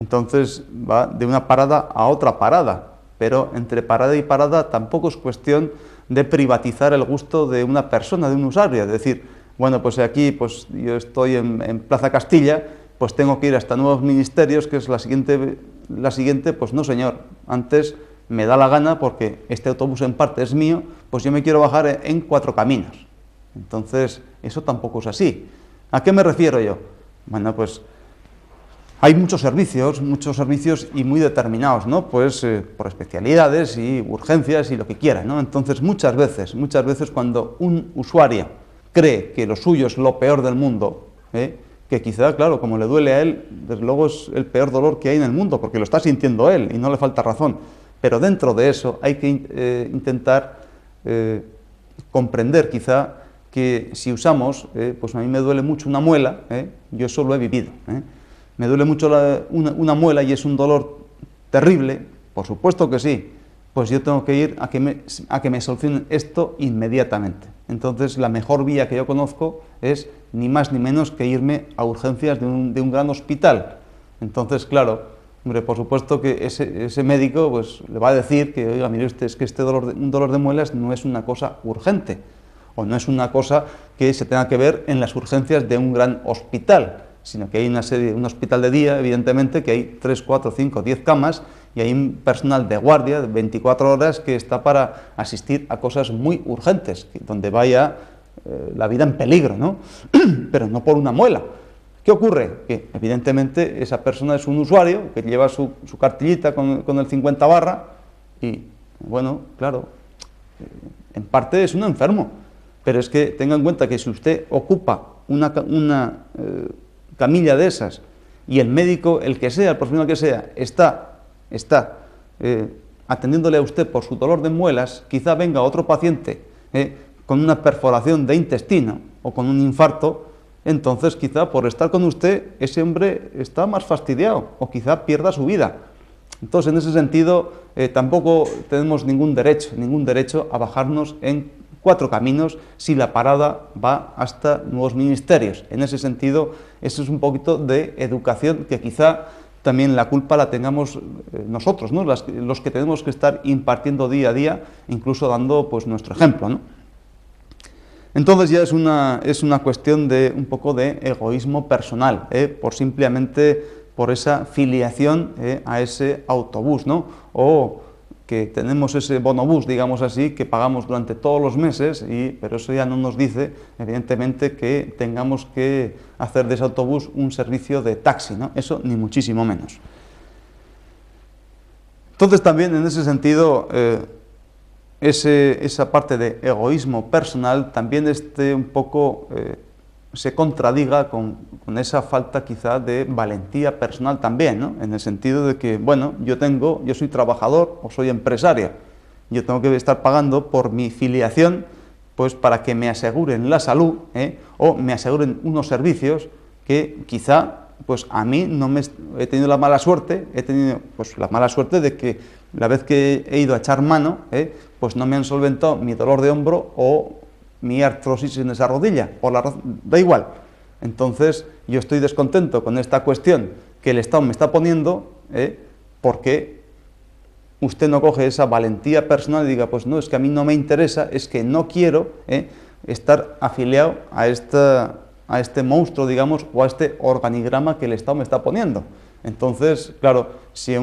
Entonces va de una parada a otra parada, pero entre parada y parada tampoco es cuestión de privatizar el gusto de una persona, de un usuario, es decir, bueno, pues aquí pues yo estoy en Plaza Castilla, pues tengo que ir hasta Nuevos Ministerios, que es la siguiente, pues no señor, antes me da la gana porque este autobús en parte es mío, pues yo me quiero bajar en Cuatro Caminos. Entonces, eso tampoco es así. ¿A qué me refiero yo? Bueno, pues hay muchos servicios y muy determinados, ¿no? Pues por especialidades y urgencias y lo que quiera, ¿no? Entonces, muchas veces cuando un usuario cree que lo suyo es lo peor del mundo, que quizá, claro, como le duele a él, desde luego es el peor dolor que hay en el mundo, porque lo está sintiendo él y no le falta razón. Pero dentro de eso hay que intentar comprender quizá que si usamos, pues a mí me duele mucho una muela, yo eso lo he vivido, me duele mucho una muela y es un dolor terrible, por supuesto que sí, pues yo tengo que ir a que me solucionen esto inmediatamente. Entonces la mejor vía que yo conozco es ni más ni menos que irme a urgencias de un gran hospital. Entonces, claro, hombre, por supuesto que ese médico pues, le va a decir que, oiga, mire usted, es que un dolor de muelas no es una cosa urgente, o no es una cosa que se tenga que ver en las urgencias de un gran hospital, sino que hay un hospital de día, evidentemente, que hay 3, 4, 5, 10 camas, y hay un personal de guardia de 24 horas que está para asistir a cosas muy urgentes, donde vaya la vida en peligro, ¿no? Pero no por una muela. ¿Qué ocurre? Que evidentemente esa persona es un usuario que lleva su cartillita con el 50 barra y, bueno, claro, en parte es un enfermo, pero es que tenga en cuenta que si usted ocupa una camilla de esas y el médico, el que sea, el profesional que sea, está atendiéndole a usted por su dolor de muelas, quizá venga otro paciente con una perforación de intestino o con un infarto. Entonces, quizá por estar con usted, ese hombre está más fastidiado o quizá pierda su vida. Entonces, en ese sentido, tampoco tenemos ningún derecho a bajarnos en Cuatro Caminos si la parada va hasta Nuevos Ministerios. En ese sentido, eso es un poquito de educación que quizá también la culpa la tengamos nosotros, ¿no? Los que tenemos que estar impartiendo día a día, incluso dando pues, nuestro ejemplo, ¿no? Entonces ya es una cuestión de un poco de egoísmo personal, simplemente por esa filiación a ese autobús, ¿no? O que tenemos ese bonobús, digamos así, que pagamos durante todos los meses, pero eso ya no nos dice, evidentemente, que tengamos que hacer de ese autobús un servicio de taxi, ¿no? Eso ni muchísimo menos. Entonces también en ese sentido esa parte de egoísmo personal también un poco se contradiga con esa falta quizá de valentía personal también, ¿no? En el sentido de que, bueno, yo soy trabajador o soy empresario, yo tengo que estar pagando por mi filiación, pues para que me aseguren la salud, o me aseguren unos servicios que quizá, pues a mí he tenido la mala suerte, de que la vez que he ido a echar mano, pues no me han solventado mi dolor de hombro o mi artrosis en esa rodilla, da igual. Entonces, yo estoy descontento con esta cuestión que el Estado me está poniendo, porque usted no coge esa valentía personal y diga, pues no, es que a mí no me interesa, es que no quiero estar afiliado a este monstruo, digamos, o a este organigrama que el Estado me está poniendo. Entonces, claro, si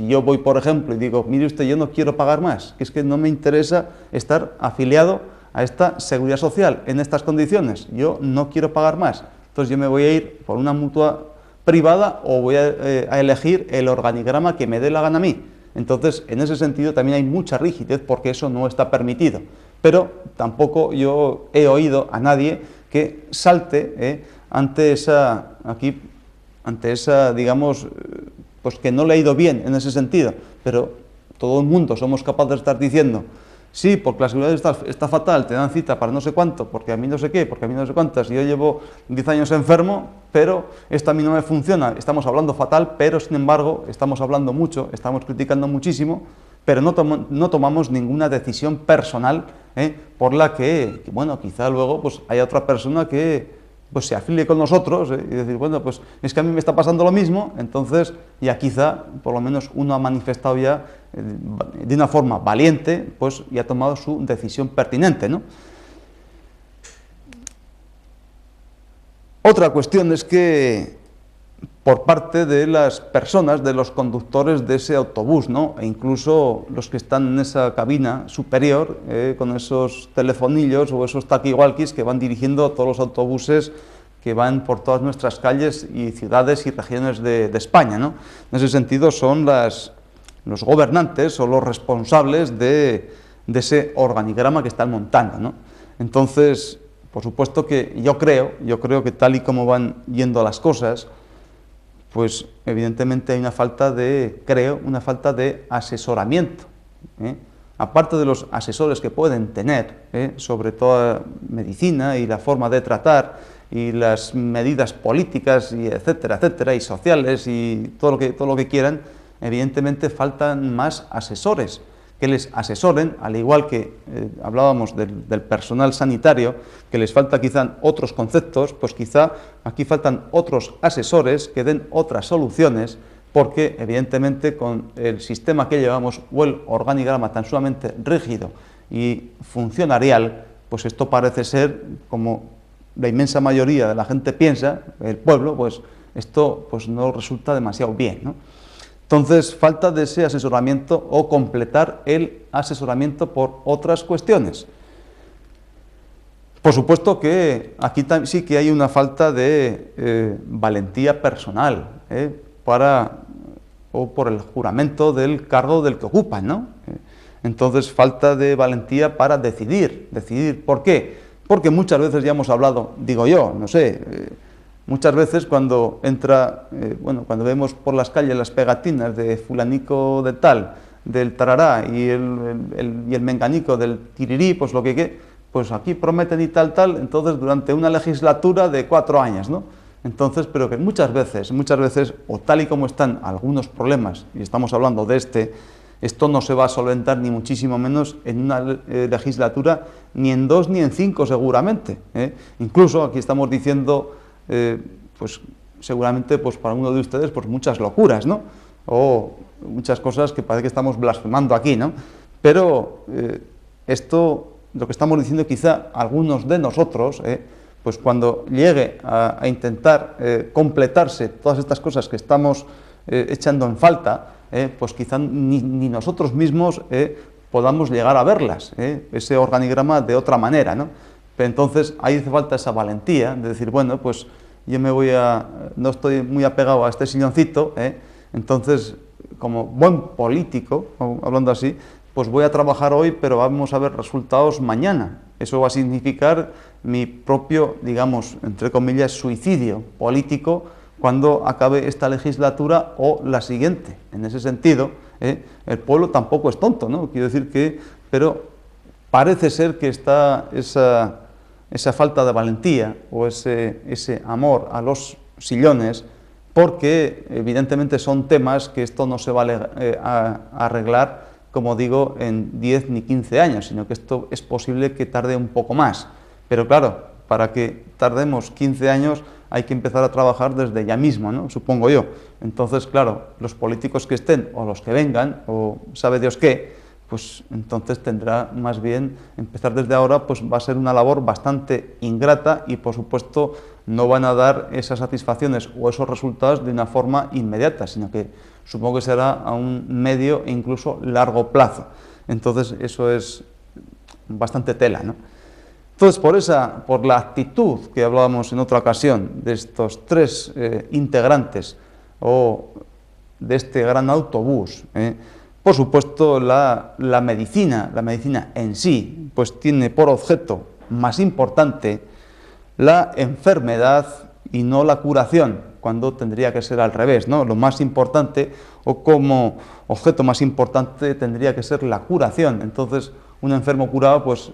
yo voy, por ejemplo, y digo, mire usted, yo no quiero pagar más, que es que no me interesa estar afiliado a esta seguridad social en estas condiciones, yo no quiero pagar más, entonces yo me voy a ir por una mutua privada o voy a elegir el organigrama que me dé la gana a mí. Entonces, en ese sentido también hay mucha rigidez porque eso no está permitido, pero tampoco yo he oído a nadie que salte ante esa, digamos, pues que no le ha ido bien en ese sentido, pero todo el mundo somos capaces de estar diciendo, sí, porque la seguridad está fatal, te dan cita para no sé cuánto, porque a mí no sé qué, porque a mí no sé cuántas, y yo llevo 10 años enfermo, pero esto a mí no me funciona, estamos hablando fatal, pero sin embargo estamos hablando mucho, estamos criticando muchísimo, pero no tomamos ninguna decisión personal por la que, bueno, quizá luego pues haya otra persona que pues se afilie con nosotros y decir, bueno, pues es que a mí me está pasando lo mismo, entonces ya quizá, por lo menos uno ha manifestado ya de una forma valiente, pues y ha tomado su decisión pertinente, ¿no? Otra cuestión es que por parte de las personas, de los conductores de ese autobús, ¿no? E incluso los que están en esa cabina superior, con esos telefonillos o esos talkie-walkies que van dirigiendo todos los autobuses que van por todas nuestras calles y ciudades y regiones de España, ¿no? En ese sentido son los gobernantes o los responsables de ese organigrama que están montando, ¿no? Entonces, por supuesto que yo creo que tal y como van yendo las cosas, pues evidentemente hay una falta de asesoramiento, aparte de los asesores que pueden tener, sobre toda medicina y la forma de tratar y las medidas políticas y etcétera, etcétera, y sociales y todo lo que quieran, evidentemente faltan más asesores que les asesoren, al igual que hablábamos del personal sanitario, que les falta quizá otros conceptos, pues quizá aquí faltan otros asesores que den otras soluciones, porque evidentemente con el sistema que llevamos o el organigrama tan sumamente rígido y funcionarial, pues esto parece ser, como la inmensa mayoría de la gente piensa, el pueblo, pues esto pues no resulta demasiado bien, ¿no? Entonces, falta de ese asesoramiento o completar el asesoramiento por otras cuestiones. Por supuesto que aquí sí que hay una falta de valentía personal o por el juramento del cargo del que ocupan, ¿no? Entonces, falta de valentía para decidir. ¿Decidir por qué? Porque muchas veces ya hemos hablado, digo yo, no sé, muchas veces cuando cuando vemos por las calles las pegatinas de fulanico de tal, del tarará y el menganico del tirirí, pues pues aquí prometen y tal, entonces durante una legislatura de 4 años, ¿no? Entonces, pero que muchas veces, o tal y como están algunos problemas, y estamos hablando de esto no se va a solventar ni muchísimo menos en una legislatura, ni en 2 ni en 5 seguramente, Incluso aquí estamos diciendo, pues seguramente pues para uno de ustedes pues muchas locuras, ¿no? O muchas cosas que parece que estamos blasfemando aquí, ¿no? Pero esto, lo que estamos diciendo quizá algunos de nosotros, pues cuando llegue a intentar completarse todas estas cosas que estamos echando en falta, pues quizá ni nosotros mismos podamos llegar a verlas, ese organigrama de otra manera, ¿no? Pero entonces ahí hace falta esa valentía de decir, bueno, pues yo no estoy muy apegado a este silloncito, entonces como buen político, hablando así, pues voy a trabajar hoy, pero vamos a ver resultados mañana. Eso va a significar mi propio, digamos, entre comillas, suicidio político cuando acabe esta legislatura o la siguiente. En ese sentido, el pueblo tampoco es tonto, ¿no? Quiero decir que, pero parece ser que está esa falta de valentía o ese amor a los sillones, porque evidentemente son temas que esto no se va a arreglar, como digo, en 10 ni 15 años, sino que esto es posible que tarde un poco más. Pero claro, para que tardemos 15 años hay que empezar a trabajar desde ya mismo, ¿no? Supongo yo. Entonces, claro, los políticos que estén o los que vengan, o sabe Dios qué, pues entonces tendrá más bien empezar desde ahora, pues va a ser una labor bastante ingrata y por supuesto no van a dar esas satisfacciones o esos resultados de una forma inmediata, sino que supongo que será a un medio e incluso largo plazo. Entonces eso es bastante tela, ¿no? Entonces por la actitud que hablábamos en otra ocasión de estos 3 integrantes o de este gran autobús, por supuesto la medicina en sí, pues tiene por objeto más importante la enfermedad y no la curación, cuando tendría que ser al revés, ¿no? Lo más importante o como objeto más importante tendría que ser la curación. Entonces, un enfermo curado, pues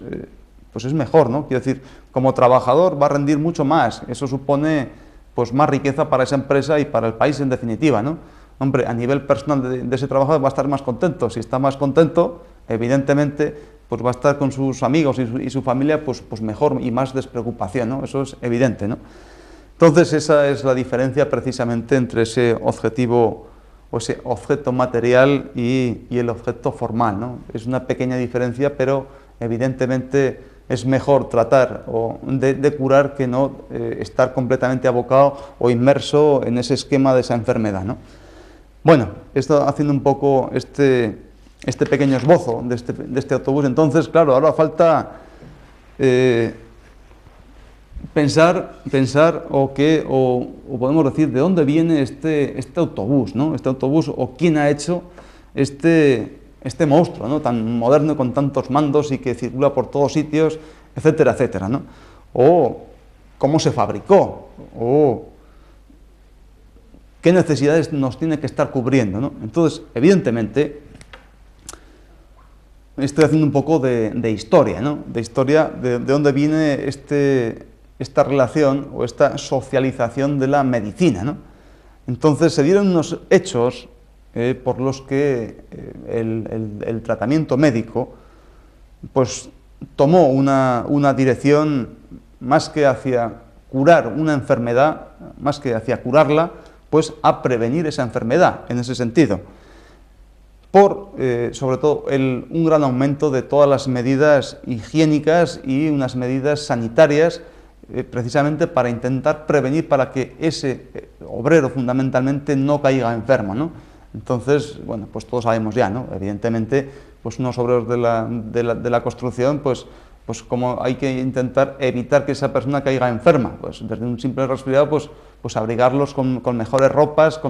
es mejor, ¿no? Quiero decir, como trabajador va a rendir mucho más, eso supone pues más riqueza para esa empresa y para el país en definitiva, ¿no? Hombre, a nivel personal de ese trabajador va a estar más contento. Si está más contento, evidentemente, pues va a estar con sus amigos y su familia pues mejor y más despreocupación, ¿no? Eso es evidente, ¿no? Entonces esa es la diferencia precisamente entre ese objetivo o ese objeto material y el objeto formal, ¿no? Es una pequeña diferencia, pero evidentemente es mejor tratar de curar que no estar completamente abocado o inmerso en ese esquema de esa enfermedad, ¿no? Bueno, esto haciendo un poco este pequeño esbozo de este autobús. Entonces, claro, ahora falta pensar o podemos decir de dónde viene este autobús, ¿no? Este autobús, o quién ha hecho este monstruo, ¿no? Tan moderno, con tantos mandos y que circula por todos sitios, etcétera, etcétera, ¿no? O cómo se fabricó, o qué necesidades nos tiene que estar cubriendo, ¿no? Entonces, evidentemente, estoy haciendo un poco de historia, ¿no? De historia de dónde viene esta relación o esta socialización de la medicina, ¿no? Entonces, se dieron unos hechos por los que el tratamiento médico pues tomó una dirección más que hacia curar una enfermedad, más que hacia curarla, pues a prevenir esa enfermedad, en ese sentido, por sobre todo un gran aumento de todas las medidas higiénicas y unas medidas sanitarias, precisamente para intentar prevenir, para que ese obrero fundamentalmente no caiga enfermo, ¿no? Entonces, bueno, pues todos sabemos ya, ¿no? Evidentemente, pues unos obreros de la construcción, pues como hay que intentar evitar que esa persona caiga enferma, pues desde un simple resfriado, pues abrigarlos con mejores ropas,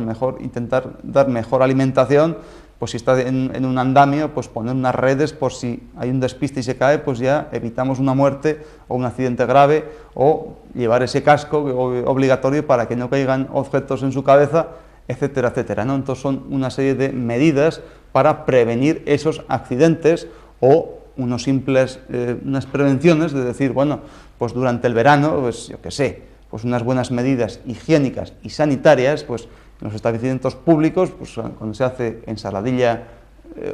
intentar dar mejor alimentación, pues si está en un andamio, pues poner unas redes por si hay un despiste y se cae, pues ya evitamos una muerte o un accidente grave, o llevar ese casco obligatorio para que no caigan objetos en su cabeza, etcétera, etcétera, ¿no? Entonces son una serie de medidas para prevenir esos accidentes, o unas prevenciones de decir, bueno, pues durante el verano, pues yo qué sé, pues unas buenas medidas higiénicas y sanitarias, pues en los establecimientos públicos, pues cuando se hace ensaladilla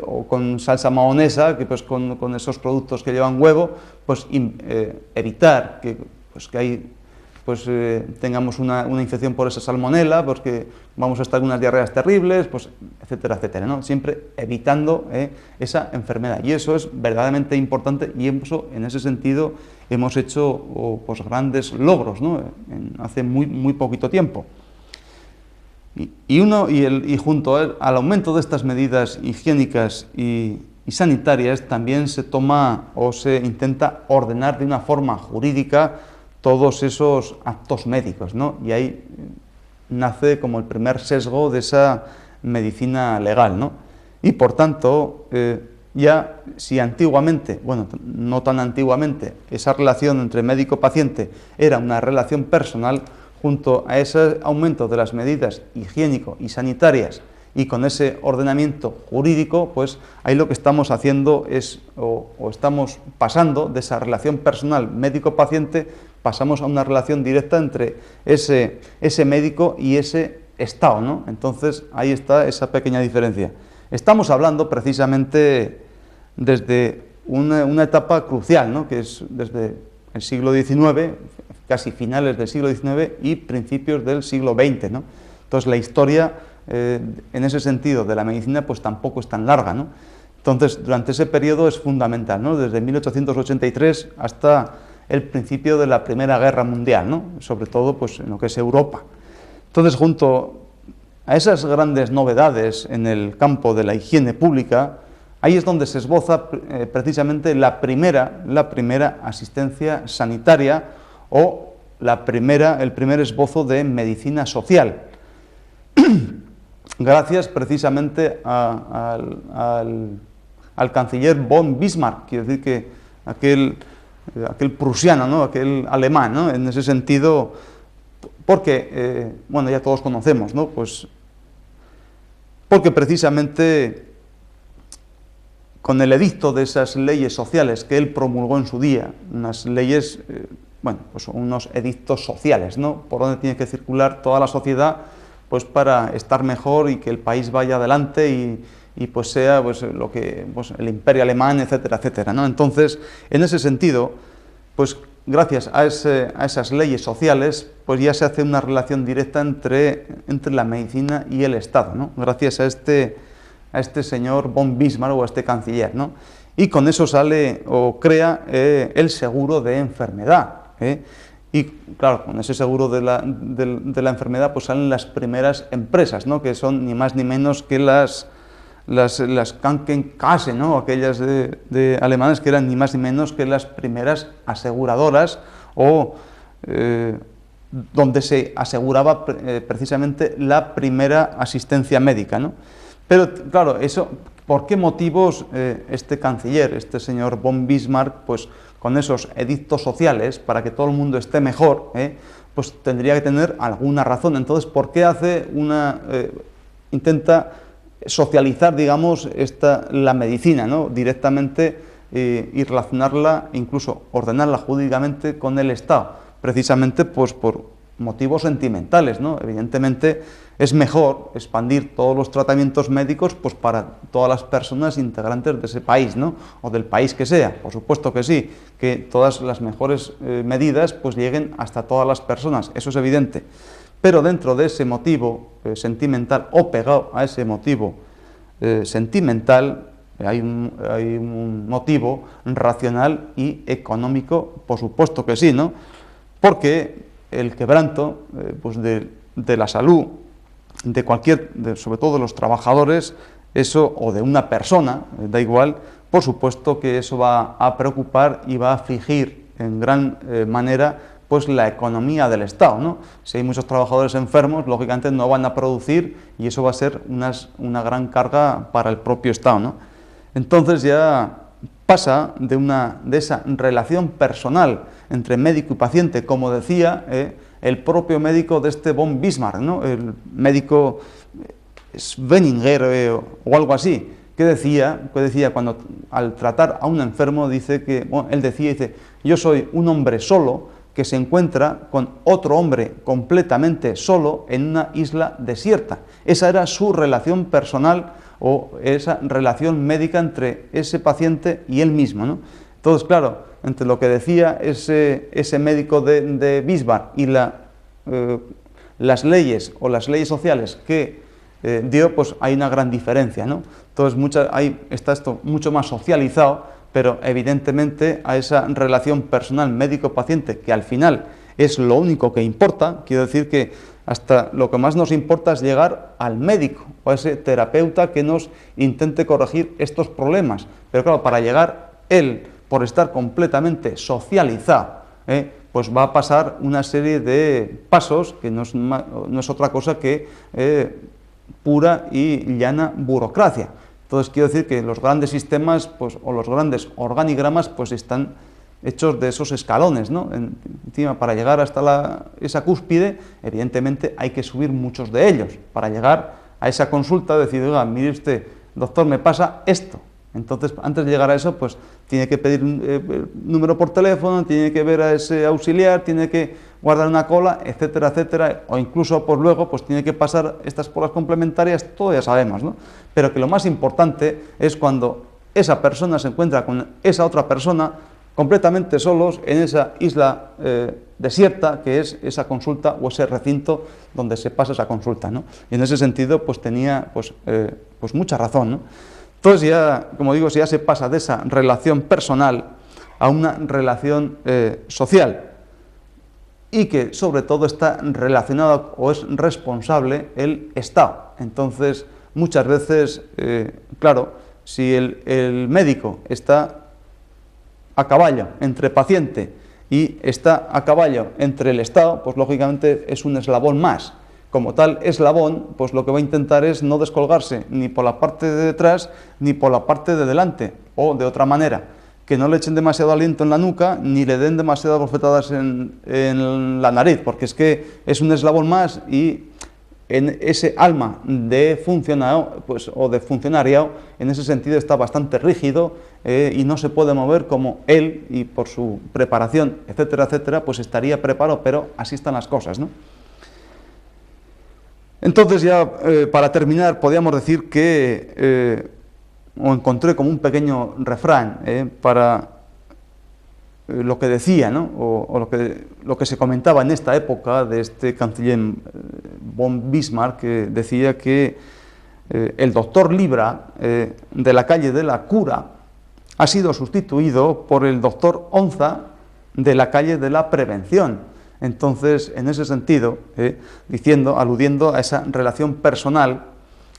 o con salsa mahonesa, que pues con esos productos que llevan huevo, pues evitar que tengamos una infección por esa salmonela, porque vamos a estar con unas diarreas terribles, pues etcétera, etcétera, ¿no? Siempre evitando esa enfermedad, y eso es verdaderamente importante, y eso, en ese sentido hemos hecho pues grandes logros, ¿no? Hace muy poquito tiempo. Y junto al aumento de estas medidas higiénicas y sanitarias, también se toma o se intenta ordenar de una forma jurídica todos esos actos médicos, ¿no? Y ahí nace como el primer sesgo de esa medicina legal, ¿no? Y por tanto, ya si antiguamente, bueno, no tan antiguamente, esa relación entre médico-paciente era una relación personal, junto a ese aumento de las medidas higiénico y sanitarias y con ese ordenamiento jurídico, pues ahí lo que estamos haciendo es, o estamos pasando de esa relación personal médico-paciente, pasamos a una relación directa entre ese médico y ese Estado, ¿no? Entonces ahí está esa pequeña diferencia. Estamos hablando precisamente desde una etapa crucial, ¿no? Que es desde el siglo XIX, casi finales del siglo XIX y principios del siglo XX, ¿no? Entonces la historia, en ese sentido, de la medicina, pues tampoco es tan larga, ¿no? Entonces, durante ese periodo es fundamental, ¿no? Desde 1883 hasta el principio de la Primera Guerra Mundial, ¿no? Sobre todo, pues, en lo que es Europa. Entonces, junto a esas grandes novedades en el campo de la higiene pública, ahí es donde se esboza precisamente la primera asistencia sanitaria, o el primer esbozo de medicina social, gracias precisamente al canciller von Bismarck, quiero decir que aquel prusiano, ¿no? Aquel alemán, ¿no? En ese sentido, porque, bueno, ya todos conocemos, ¿no? Pues porque precisamente con el edicto de esas leyes sociales que él promulgó en su día, unas leyes, bueno, pues unos edictos sociales, ¿no? Por donde tiene que circular toda la sociedad, pues para estar mejor y que el país vaya adelante y pues sea pues, lo que, pues, el imperio alemán, etcétera, etcétera, ¿no? Entonces, en ese sentido, pues gracias a esas leyes sociales, pues ya se hace una relación directa entre la medicina y el Estado, ¿no? Gracias a este señor von Bismarck o a este canciller, ¿no? Y con eso sale o crea el seguro de enfermedad, ¿eh? Y claro, con ese seguro de la enfermedad pues salen las primeras empresas, ¿no? Que son ni más ni menos que las Krankenkasse, ¿no? Aquellas de alemanes, que eran ni más ni menos que las primeras aseguradoras o donde se aseguraba precisamente la primera asistencia médica, ¿no? Pero claro, eso, ¿por qué motivos este canciller, este señor von Bismarck, pues con esos edictos sociales para que todo el mundo esté mejor, pues tendría que tener alguna razón? Entonces, ¿por qué intenta socializar, digamos, la medicina, ¿no? Directamente y relacionarla, incluso ordenarla jurídicamente con el Estado? Precisamente pues por motivos sentimentales, ¿no? Evidentemente es mejor expandir todos los tratamientos médicos pues para todas las personas integrantes de ese país, ¿no? O del país que sea, por supuesto que sí, que todas las mejores medidas pues lleguen hasta todas las personas, eso es evidente. Pero dentro de ese motivo sentimental o pegado a ese motivo sentimental hay un motivo racional y económico, por supuesto que sí, ¿no? Porque el quebranto pues de la salud de sobre todo de los trabajadores, eso, o de una persona, da igual, por supuesto que eso va a preocupar y va a afligir en gran manera pues la economía del Estado, ¿no? Si hay muchos trabajadores enfermos, lógicamente no van a producir y eso va a ser una gran carga para el propio Estado, ¿no? Entonces ya pasa de esa relación personal entre médico y paciente, como decía el propio médico de este von Bismarck, ¿no? El médico Schwenninger o algo así, que decía cuando al tratar a un enfermo, dice que, bueno, él dice, yo soy un hombre solo que se encuentra con otro hombre completamente solo en una isla desierta. Esa era su relación personal o esa relación médica entre ese paciente y él mismo, ¿no? Entonces, claro, entre lo que decía ese médico de Bismarck y las leyes o las leyes sociales que dio, pues hay una gran diferencia, ¿no? Entonces, está esto mucho más socializado, pero evidentemente a esa relación personal médico-paciente, que al final es lo único que importa, quiero decir que hasta lo que más nos importa es llegar al médico o a ese terapeuta que nos intente corregir estos problemas. Pero claro, para llegar él, por estar completamente socializado, pues va a pasar una serie de pasos que no es otra cosa que pura y llana burocracia. Entonces quiero decir que los grandes sistemas pues, o los grandes organigramas pues están hechos de esos escalones, ¿no? Encima, para llegar hasta esa cúspide, evidentemente hay que subir muchos de ellos. Para llegar a esa consulta, decir, oiga, mire usted, doctor, me pasa esto. Entonces, antes de llegar a eso, pues tiene que pedir un número por teléfono, tiene que ver a ese auxiliar, tiene que guardar una cola, etcétera, etcétera, o incluso pues luego pues tiene que pasar estas colas complementarias, todo ya sabemos, ¿no? Pero que lo más importante es cuando esa persona se encuentra con esa otra persona completamente solos en esa isla desierta que es esa consulta o ese recinto donde se pasa esa consulta, ¿no? Y en ese sentido pues tenía pues mucha razón, ¿no? Entonces ya, como digo, ya se pasa de esa relación personal a una relación social y que sobre todo está relacionado o es responsable el Estado. Entonces muchas veces, claro, si el médico está a caballo entre paciente y está a caballo entre el Estado, pues lógicamente es un eslabón más. Como tal eslabón, pues lo que va a intentar es no descolgarse ni por la parte de detrás ni por la parte de delante, o de otra manera, que no le echen demasiado aliento en la nuca ni le den demasiadas bofetadas en la nariz, porque es que es un eslabón más y en ese alma de funcionario, pues, o de funcionariado, en ese sentido está bastante rígido y no se puede mover como él, y por su preparación, etcétera, etcétera, pues estaría preparado, pero así están las cosas, ¿no? Entonces ya para terminar podríamos decir que o encontré como un pequeño refrán para lo que decía, ¿no? o lo que se comentaba en esta época de este canciller von Bismarck, que decía que el doctor Libra de la calle de la Cura ha sido sustituido por el doctor Onza de la calle de la Prevención. Entonces, en ese sentido, aludiendo a esa relación personal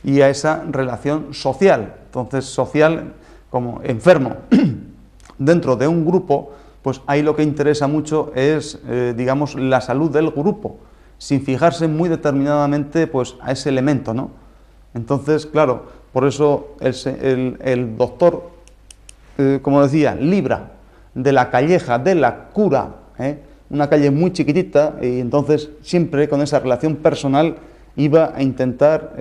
y a esa relación social. Entonces, social como enfermo dentro de un grupo, pues ahí lo que interesa mucho es, digamos, la salud del grupo, sin fijarse muy determinadamente pues, a ese elemento, ¿no? Entonces, claro, por eso el doctor, como decía, Libra, de la calleja de la Cura, una calle muy chiquitita, y entonces siempre con esa relación personal iba a intentar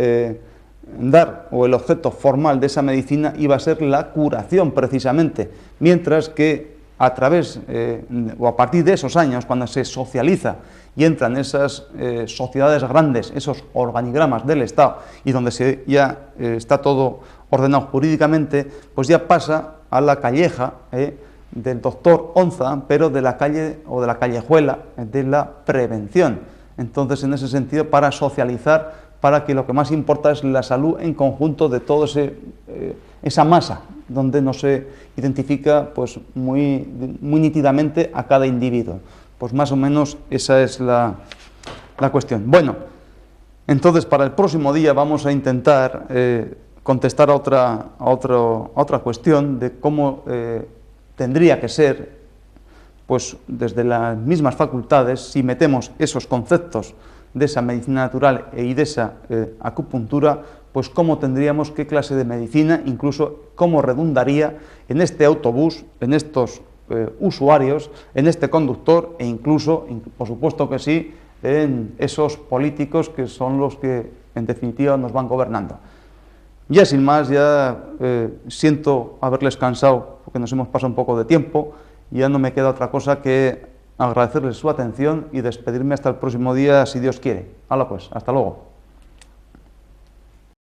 dar, o el objeto formal de esa medicina iba a ser la curación precisamente, mientras que a través o a partir de esos años, cuando se socializa y entran esas sociedades grandes, esos organigramas del Estado, y donde ya está todo ordenado jurídicamente, pues ya pasa a la calleja del doctor Onza, pero de la calle o de la callejuela de la prevención. Entonces, en ese sentido, para socializar, para que lo que más importa es la salud en conjunto de toda esa masa, donde no se identifica pues, muy nítidamente a cada individuo. Pues más o menos esa es la cuestión. Bueno, entonces para el próximo día vamos a intentar contestar a otra cuestión de cómo tendría que ser, pues desde las mismas facultades, si metemos esos conceptos de esa medicina natural y de esa acupuntura, pues cómo tendríamos, qué clase de medicina, incluso cómo redundaría en este autobús, en estos usuarios, en este conductor e incluso, por supuesto que sí, en esos políticos que son los que en definitiva nos van gobernando. Ya sin más, ya siento haberles cansado porque nos hemos pasado un poco de tiempo y ya no me queda otra cosa que agradecerles su atención y despedirme hasta el próximo día si Dios quiere. Hala pues, hasta luego.